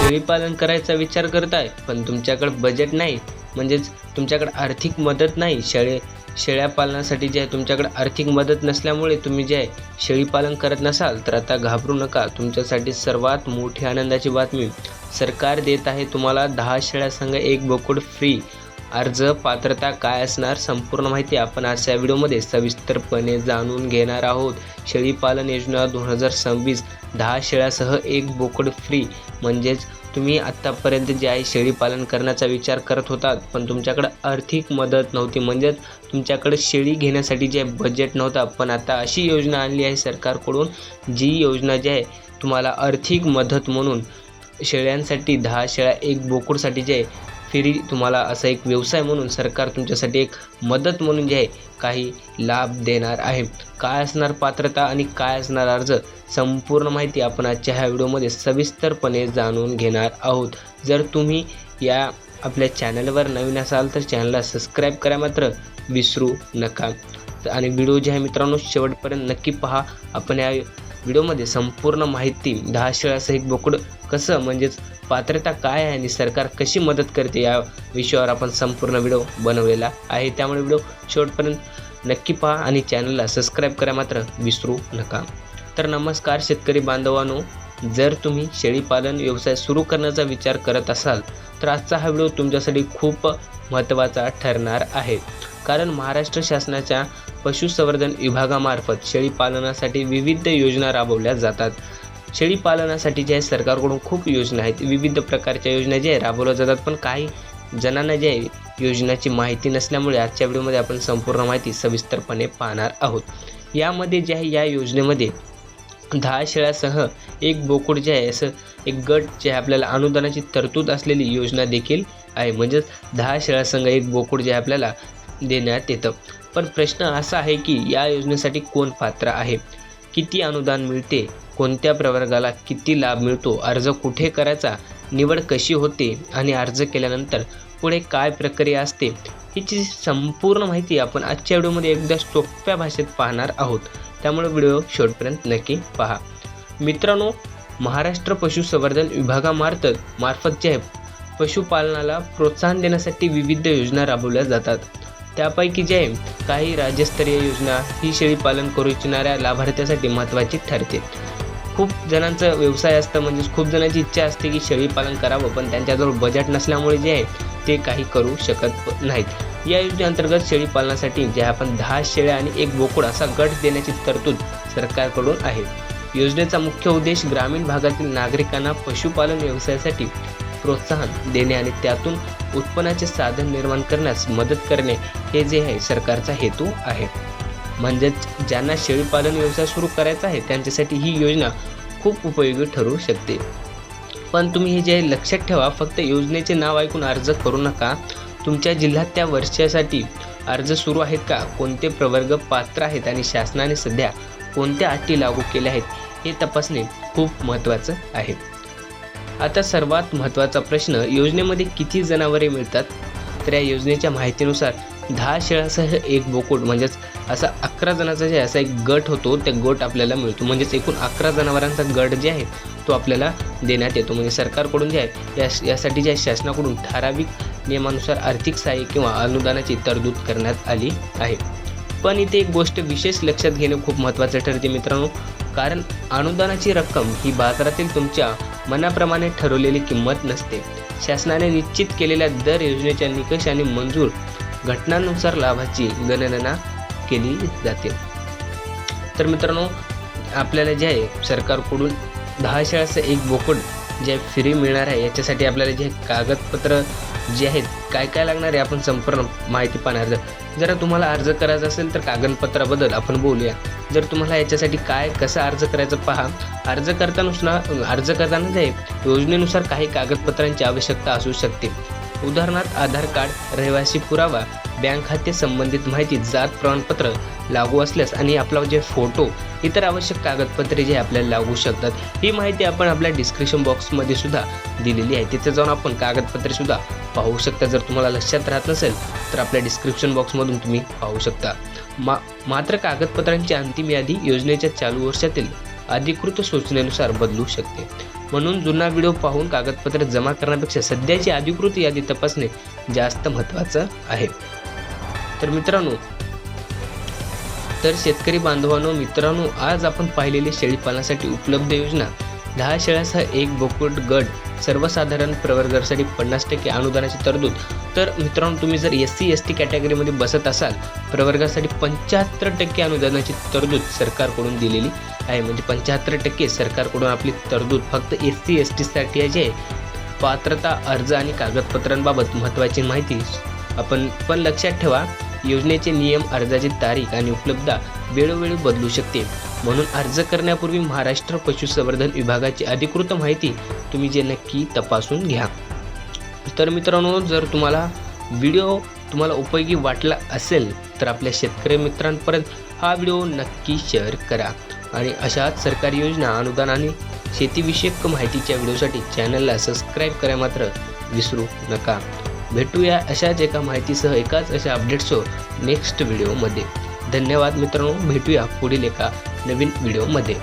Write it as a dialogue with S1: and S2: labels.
S1: शेळीपालन करायचा विचार करताय पण तुमच्याकडे बजेट नाही, म्हणजेच तुमच्याकडे आर्थिक मदत नाही, शेळ्या पालनासाठी जे आहे तुमच्याकडे आर्थिक मदत नसल्यामुळे तुम्ही जे आहे शेळीपालन करत नसाल तर आता घाबरू नका. तुमच्यासाठी सर्वात मोठी आनंदाची बातमी सरकार देत आहे तुम्हाला 10 शेळ्यासंग 1 बोकड फ्री. अर्ज पात्रता काय असणार संपूर्ण माहिती आपण आजच्या व्हिडिओमध्ये सविस्तरपणे जाणून घेणार आहोत. शेळीपालन योजना 2026 10 शेळ्यासह 1 बोकड फ्री. म्हणजेच तुम्ही आत्तापर्यंत जे आहे शेळीपालन करण्याचा विचार करत होतात पण तुमच्याकडे आर्थिक मदत नव्हती, म्हणजेच तुमच्याकडे शेळी घेण्यासाठी जे बजेट नव्हता, पण आता अशी योजना आणली आहे सरकारकडून जी योजना जी आहे तुम्हाला आर्थिक मदत म्हणून शेळ्यांसाठी 10 शेळ्या 1 बोकडसाठी जे आहे फ्री तुम्हाला असा एक व्यवसाय म्हणून सरकार तुमच्यासाठी एक मदत म्हणून जे आहे काही लाभ देणार आहे. काय असणार पात्रता आणि काय असणार अर्ज संपूर्ण माहिती आपण आजच्या ह्या व्हिडिओमध्ये सविस्तरपणे जाणून घेणार आहोत. जर तुम्ही या आपल्या चॅनलवर नवीन असाल तर चॅनलला सबस्क्राईब करा मात्र विसरू नका. आणि व्हिडिओ जे आहे मित्रांनो शेवटपर्यंत नक्की पहा. आपण या व्हिडिओमध्ये संपूर्ण माहिती 10 शेळ्यासह 1 बोकड कसं, म्हणजेच पात्रता काय आहे आणि सरकार कशी मदत करते या विषयावर आपण संपूर्ण व्हिडिओ बनवलेला आहे. त्यामुळे व्हिडिओ शेवटपर्यंत नक्की पहा आणि चॅनलला सबस्क्राईब करा मात्र विसरू नका. तर नमस्कार शेतकरी बांधवांनो, जर तुम्ही शेळीपालन व्यवसाय सुरू करण्याचा विचार करत असाल तर आजचा हा व्हिडिओ तुमच्यासाठी खूप महत्त्वाचा ठरणार आहे. कारण महाराष्ट्र शासनाच्या पशुसंवर्धन विभागामार्फत शेळीपालनासाठी विविध योजना राबवल्या जातात. शेळीपालनासाठी जे आहे सरकारकडून खूप योजना आहेत, विविध प्रकारच्या योजना जे आहे राबवल्या जातात, पण काही जणांना जे आहे योजनाची माहिती नसल्यामुळे आजच्या व्हिडिओमध्ये आपण संपूर्ण माहिती सविस्तरपणे पाहणार आहोत. यामध्ये जे आहे या योजनेमध्ये 10 शेळ्यासह 1 बोकड जे आहे असं एक गट जे आहे आपल्याला अनुदानाची तरतूद असलेली योजना देखील आहे. म्हणजेच 10 शेळ्यासंग 1 बोकड जे आहे आपल्याला देण्यात येतं. पण प्रश्न असा आहे की या योजनेसाठी कोण पात्र आहे, किती अनुदान मिळते, कोणत्या प्रवर्गाला किती लाभ मिळतो, अर्ज कुठे करायचा, निवड कशी होते आणि अर्ज केल्यानंतर पुढे काय प्रक्रिया असते, हिची संपूर्ण माहिती आपण आजच्या व्हिडिओमध्ये एकदा सोप्या भाषेत पाहणार आहोत. त्यामुळे व्हिडिओ शेवटपर्यंत नक्की पहा. मित्रांनो, महाराष्ट्र पशुसंवर्धन विभागामार्फत जे आहे पशुपालनाला प्रोत्साहन देण्यासाठी विविध योजना राबवल्या जातात. त्यापैकी जे आहे काही राज्यस्तरीय योजना ही शेळीपालन करू इच्छिणाऱ्या लाभार्थ्यासाठी महत्त्वाची ठरते. खूप जणांचं व्यवसाय असतं, म्हणजेच खूप जणांची इच्छा असते की शेळीपालन करावं, पण त्यांच्याजवळ बजेट नसल्यामुळे जे आहे ते काही करू शकत नाहीत. या योजनेअंतर्गत शेळीपालनासाठी जे आपण 10 शेळ्या आणि 1 बोकड असा गट देण्याची तरतूद सरकारकडून आहे. योजनेचा मुख्य उद्देश ग्रामीण भागातील नागरिकांना पशुपालन व्यवसायासाठी प्रोत्साहन देणे आणि त्यातून उत्पन्नाचे साधन निर्माण करण्यास मदत करणे हे जे आहे सरकारचा हेतू आहे. म्हणजेच ज्यांना शेळीपालन व्यवसाय सुरू करायचा आहे त्यांच्यासाठी ही योजना खूप उपयोगी ठरू शकते. पण तुम्ही हे जे आहे लक्षात ठेवा, फक्त योजनेचे नाव ऐकून अर्ज करू नका. तुमच्या जिल्ह्यात त्या वर्षासाठी अर्ज सुरू आहेत का, कोणते प्रवर्ग पात्र आहेत आणि शासनाने सध्या कोणत्या अटी लागू केल्या आहेत हे तपासणे खूप महत्त्वाचं आहे. आता सर्वात महत्त्वाचा प्रश्न, योजनेमध्ये किती जनावरे मिळतात. तर या योजनेच्या माहितीनुसार 10 शेळ्यासह 1 बोकड म्हणजेच असा 11 जणांचा जे असा एक गट होतो, त्या गट आपल्याला मिळतो. म्हणजेच एकूण 11 जनावरांचा गट जे आहे तो आपल्याला देण्यात येतो. म्हणजे सरकारकडून जे आहे यासाठी जे शासनाकडून ठराविक नियमानुसार आर्थिक सहाय्य किंवा अनुदानाची तरतूद करण्यात आली आहे. पण इथे एक गोष्ट विशेष लक्षात घेणं खूप महत्त्वाचं ठरते मित्रांनो, कारण अनुदानाची रक्कम ही बाजारातील तुमच्या मनाप्रमाणे ठरवलेली किंमत नसते. शासनाने निश्चित केलेल्या दर योजनेच्या निकष आणि मंजूर घटनांनुसार लाभाची गणना केली जाते. तर मित्रांनो, आपल्याला जे आहे सरकारकडून 10 शेळ्याचं 1 बोकड जे फ्री मिळणार आहे, याच्यासाठी आपल्याला जे कागदपत्र जे आहेत काय काय लागणार आहे आपण संपूर्ण माहिती पाहणार. जर तुम्हाला अर्ज करायचा असेल तर कागदपत्राबद्दल आपण बोलूया. जर तुम्हाला याच्यासाठी कसं अर्ज करायचं पहा. अर्ज करताना जे योजनेनुसार काही कागदपत्रांची आवश्यकता असू शकते. उदाहरणार्थ आधार कार्ड, रहिवासी पुरावा, बँक खाते संबंधित माहिती, जात प्रमाणपत्र लागू असल्यास आणि आपला जे फोटो, इतर आवश्यक कागदपत्रे जे आपल्याला लागू शकतात. ही माहिती आपण आपल्या डिस्क्रिप्शन बॉक्समध्ये सुद्धा दिलेली आहे, तिथे जाऊन आपण कागदपत्रे सुद्धा पाहू शकता. जर तुम्हाला लक्षात राहत नसेल तर आपल्या डिस्क्रिप्शन बॉक्समधून तुम्ही पाहू शकता. मात्र कागदपत्रांची अंतिम यादी योजनेच्या चालू वर्षातील अधिकृत सूचनेनुसार बदलू शकते. म्हणून जुना व्हिडिओ पाहून कागदपत्रे जमा करण्यापेक्षा सध्याची अधिकृत यादी तपासणे जास्त महत्त्वाचं आहे. तर मित्रांनो, शेतकरी बांधवांनो, मित्रांनो, आज आपण पाहिलेली शेळीपालनासाठी उपलब्ध योजना 10 शेळ्यासह 1 बोकड गट, सर्वसाधारण प्रवर्गासाठी 50% अनुदानाची तरतूद. तर मित्रांनो, तुम्ही जर SC ST कॅटेगरीमध्ये बसत असाल, प्रवर्गासाठी 75% अनुदानाची तरतूद सरकारकडून दिलेली आहे. म्हणजे 75% सरकारकडून आपली तरतूद फक्त SC ST साठी आहे. पात्रता, अर्ज आणि कागदपत्रांबाबत महत्त्वाची माहिती आपण पण लक्षात ठेवा, योजनेचे नियम, अर्जाची तारीख आणि उपलब्धता वेळोवेळी बदलू शकते. म्हणून अर्ज करण्यापूर्वी महाराष्ट्र पशुसंवर्धन विभागाची अधिकृत माहिती तुम्ही नक्की तपासून घ्या. तर मित्रांनो, जर व्हिडिओ तुम्हाला उपयोगी वाटला असेल तर आपल्या शेतकरी मित्रांपर्यंत हा व्हिडिओ नक्की शेअर करा आणि अशाच सरकारी योजना, अनुदान आणि शेतीविषयक माहितीच्या व्हिडिओसाठी चॅनलला सबस्क्राईब करा मात्र विसरू नका. भेटूया अशाच एका माहितीसह, एकाच अशा अपडेट्ससह नेक्स्ट व्हिडिओमध्ये. धन्यवाद मित्रांनो, भेटूया पुढील एका नवीन व्हिडिओमध्ये.